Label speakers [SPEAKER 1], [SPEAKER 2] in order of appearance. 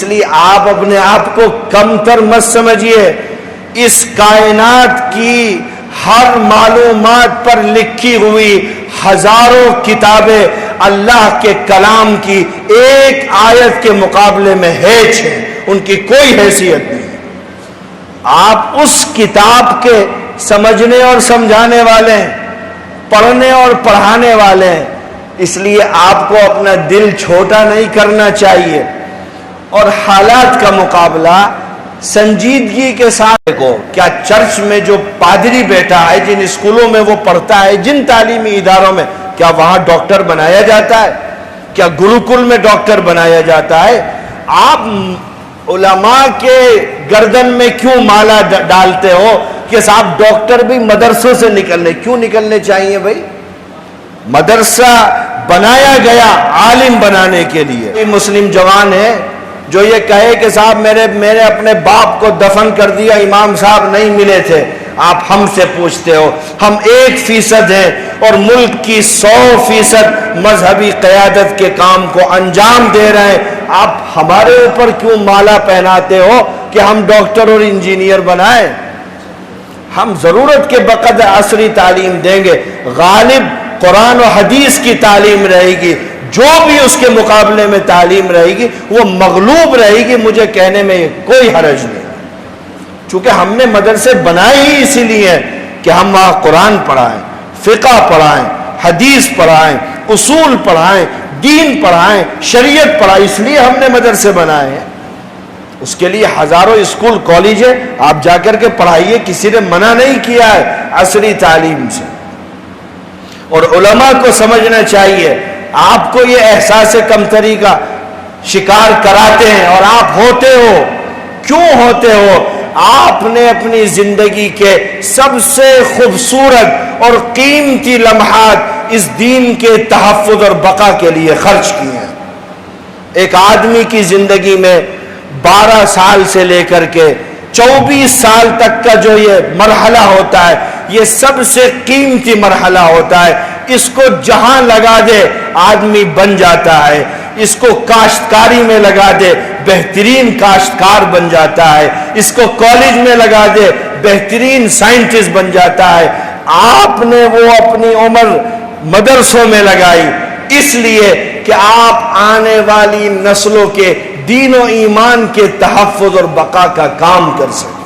[SPEAKER 1] اس لیے آپ اپنے آپ کو کمتر مت سمجھیے. اس کائنات کی ہر معلومات پر لکھی ہوئی ہزاروں کتابیں اللہ کے کلام کی ایک آیت کے مقابلے میں ہیچ ہیں، ان کی کوئی حیثیت نہیں. آپ اس کتاب کے سمجھنے اور سمجھانے والے ہیں، پڑھنے اور پڑھانے والے ہیں. اس لیے آپ کو اپنا دل چھوٹا نہیں کرنا چاہیے اور حالات کا مقابلہ سنجیدگی کے ساتھ کو. کیا چرچ میں جو پادری بیٹھا ہے، جن اسکولوں میں وہ پڑھتا ہے، جن تعلیمی اداروں میں، کیا وہاں ڈاکٹر بنایا جاتا ہے؟ کیا گروکل میں ڈاکٹر بنایا جاتا ہے؟ آپ علماء کے گردن میں کیوں مالا ڈالتے ہو کہ صاحب ڈاکٹر بھی مدرسوں سے کیوں نکلنے چاہیے بھائی؟ مدرسہ بنایا گیا عالم بنانے کے لیے. کوئی مسلم جوان ہے جو یہ کہے کہ صاحب میں نے اپنے باپ کو دفن کر دیا، امام صاحب نہیں ملے تھے. آپ ہم سے پوچھتے ہو، ہم 1% ہیں اور ملک کی 100% مذہبی قیادت کے کام کو انجام دے رہے ہیں. آپ ہمارے اوپر کیوں مالا پہناتے ہو کہ ہم ڈاکٹر اور انجینئر بنائیں؟ ہم ضرورت کے بقدر عصری تعلیم دیں گے. غالب قرآن و حدیث کی تعلیم رہے گی. جو بھی اس کے مقابلے میں تعلیم رہے گی وہ مغلوب رہے گی. مجھے کہنے میں کوئی حرج نہیں، چونکہ ہم نے مدرسے بنائے ہی اسی لیے کہ ہم وہاں قرآن پڑھائیں، فقہ پڑھائیں، حدیث پڑھائیں، اصول پڑھائیں، دین پڑھائیں، شریعت پڑھائیں. اس لیے ہم نے مدرسے بنائے ہیں. اس کے لیے ہزاروں اسکول کالج ہیں، آپ جا کر کے پڑھائیے، کسی نے منع نہیں کیا ہے عصری تعلیم سے. اور علماء کو سمجھنا چاہیے، آپ کو یہ احساس کمتری کا شکار کراتے ہیں اور آپ ہوتے ہو. کیوں ہوتے ہو؟ آپ نے اپنی زندگی کے سب سے خوبصورت اور قیمتی لمحات اس دین کے تحفظ اور بقا کے لیے خرچ کیے ہیں. ایک آدمی کی زندگی میں 12 سال سے لے کر کے 24 سال تک کا جو یہ مرحلہ ہوتا ہے، یہ سب سے قیمتی مرحلہ ہوتا ہے. اس کو جہاں لگا دے آدمی بن جاتا ہے. اس کو کاشتکاری میں لگا دے بہترین کاشتکار بن جاتا ہے. اس کو کالج میں لگا دے بہترین سائنٹسٹ بن جاتا ہے. آپ نے وہ اپنی عمر مدرسوں میں لگائی اس لیے کہ آپ آنے والی نسلوں کے دین و ایمان کے تحفظ اور بقا کا کام کر سکیں.